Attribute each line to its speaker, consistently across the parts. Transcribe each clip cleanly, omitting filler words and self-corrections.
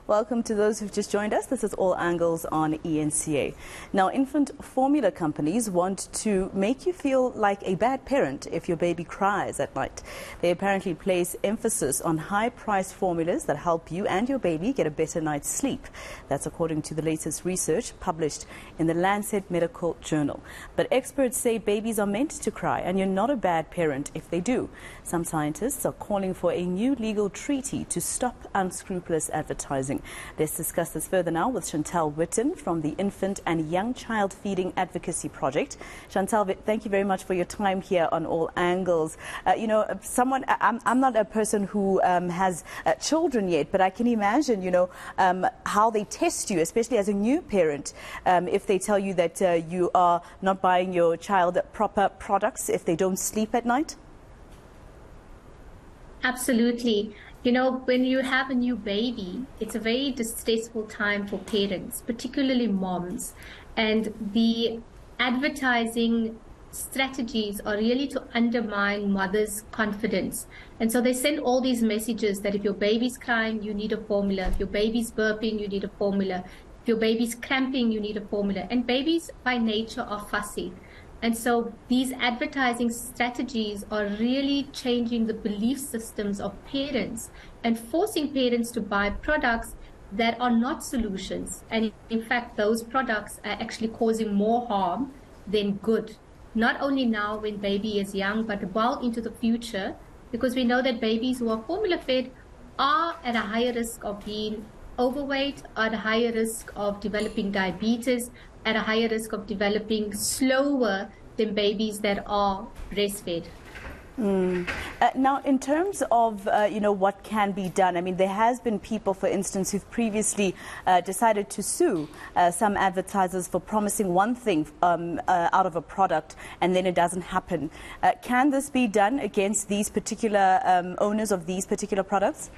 Speaker 1: Welcome to those who've just joined us. This is All Angles on eNCA. Now, infant formula companies want to make you feel like a bad parent if your baby cries at night. They apparently place emphasis on high-priced formulas that help you and your baby get a better night's sleep. That's according to the latest research published in the Lancet Medical Journal. But experts say babies are meant to cry, and you're not a bad parent if they do. Some scientists are calling for a new legal treaty to stop unscrupulous advertising. Let's discuss this further now with Chantell Witten from the Infant and Young Child Feeding Advocacy Project. Chantell, thank you very much for your time here on All Angles. I'm not a person who has children yet, but I can imagine, how they test you, especially as a new parent, if they tell you that you are not buying your child proper products if they don't sleep at night.
Speaker 2: Absolutely. When you have a new baby, it's a very distressful time for parents, particularly moms. And the advertising strategies are really to undermine mothers' confidence. And so they send all these messages that if your baby's crying, you need a formula. If your baby's burping, you need a formula. If your baby's cramping, you need a formula. And babies by nature are fussy. And so these advertising strategies are really changing the belief systems of parents and forcing parents to buy products that are not solutions. And in fact, those products are actually causing more harm than good, not only now when baby is young, but well into the future, because we know that babies who are formula fed are at a higher risk of being overweight, are at a higher risk of developing diabetes, at a higher risk of developing slower than babies that are breastfed.
Speaker 1: Now, in terms of, what can be done, I mean, there has been people, for instance, who've previously decided to sue some advertisers for promising one thing out of a product and then it doesn't happen. Can this be done against these particular owners of these particular products?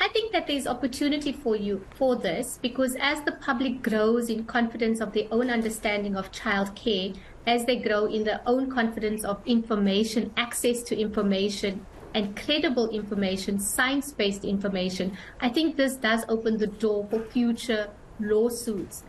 Speaker 2: I think that there's opportunity for this, because as the public grows in confidence of their own understanding of childcare, as they grow in their own confidence of information, access to information and credible information, science-based information, I think this does open the door for future lawsuits.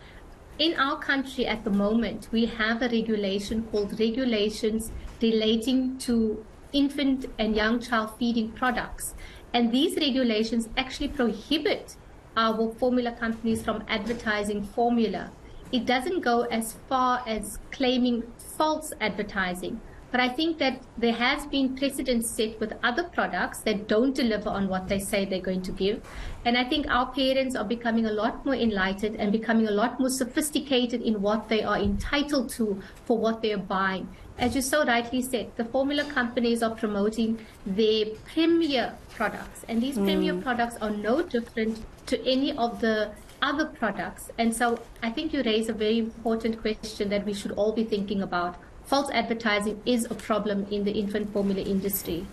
Speaker 2: In our country at the moment, we have a regulation called Regulations Relating to Infant and Young Child Feeding Products. And these regulations actually prohibit our formula companies from advertising formula. It doesn't go as far as claiming false advertising, but I think that there has been precedent set with other products that don't deliver on what they say they're going to give. And I think our parents are becoming a lot more enlightened and becoming a lot more sophisticated in what they are entitled to for what they're buying. As you so rightly said, the formula companies are promoting their premier products, and these premier products are no different to any of the other products. And so I think you raise a very important question that we should all be thinking about. False advertising is a problem in the infant formula industry.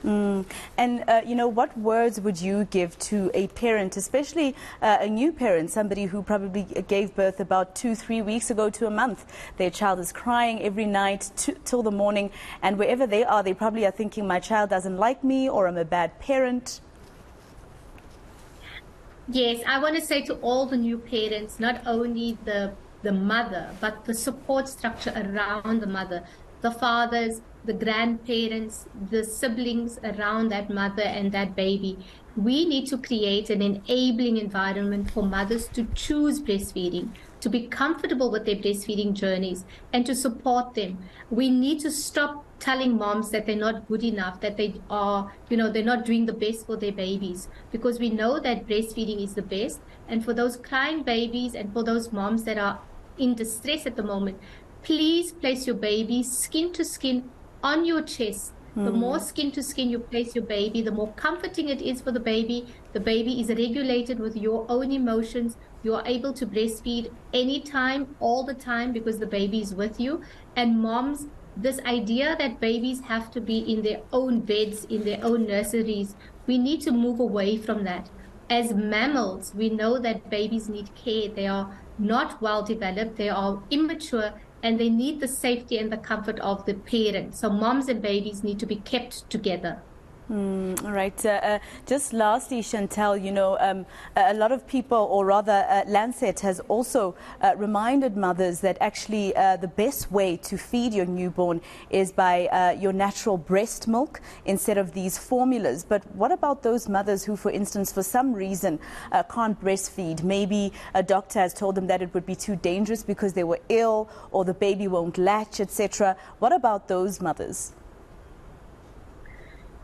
Speaker 1: And, what words would you give to a parent, especially a new parent, somebody who probably gave birth about 2-3 weeks ago to a month? Their child is crying every night till the morning, and wherever they are, they probably are thinking, my child doesn't like me, or I'm a bad parent.
Speaker 2: Yes, I want to say to all the new parents, not only the mother, but the support structure around the mother, the fathers, the grandparents, the siblings around that mother and that baby. We need to create an enabling environment for mothers to choose breastfeeding, to be comfortable with their breastfeeding journeys, and to support them. We need to stop telling moms that they're not good enough, that they are, they're not doing the best for their babies, because we know that breastfeeding is the best. And for those crying babies and for those moms that are in distress at the moment, please place your baby skin to skin on your chest. The more skin to skin you place your baby, the more comforting it is for the baby. The baby is regulated with your own emotions. You are able to breastfeed anytime, all the time, because the baby is with you. And moms, this idea that babies have to be in their own beds, in their own nurseries, we need to move away from that. As mammals, we know that babies need care. They are not well developed, they are immature, and they need the safety and the comfort of the parent. So moms and babies need to be kept together.
Speaker 1: All right. Just lastly, Chantell, a lot of people, or rather Lancet has also reminded mothers that actually the best way to feed your newborn is by your natural breast milk instead of these formulas. But what about those mothers who, for instance, for some reason can't breastfeed? Maybe a doctor has told them that it would be too dangerous because they were ill or the baby won't latch, etc. What about those mothers?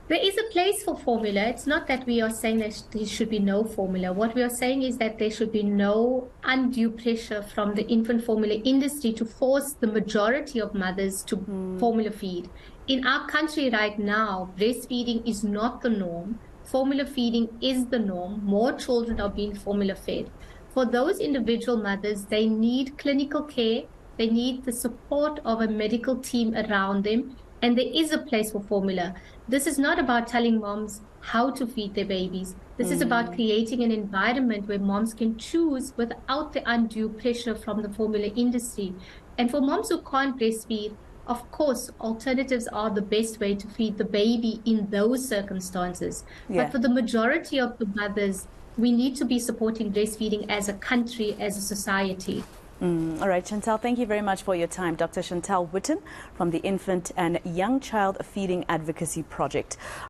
Speaker 2: There is a place for formula. It's not that we are saying that there should be no formula. What we are saying is that there should be no undue pressure from the infant formula industry to force the majority of mothers to formula feed. In our country right now, breastfeeding is not the norm. Formula feeding is the norm. More children are being formula fed. For those individual mothers, they need clinical care. They need the support of a medical team around them. And there is a place for formula. This is not about telling moms how to feed their babies. This is about creating an environment where moms can choose without the undue pressure from the formula industry. And for moms who can't breastfeed, of course, alternatives are the best way to feed the baby in those circumstances.
Speaker 1: Yeah.
Speaker 2: But for the majority of the mothers, we need to be supporting breastfeeding as a country, as a society.
Speaker 1: All right, Chantell, thank you very much for your time. Dr. Chantell Witten from the Infant and Young Child Feeding Advocacy Project.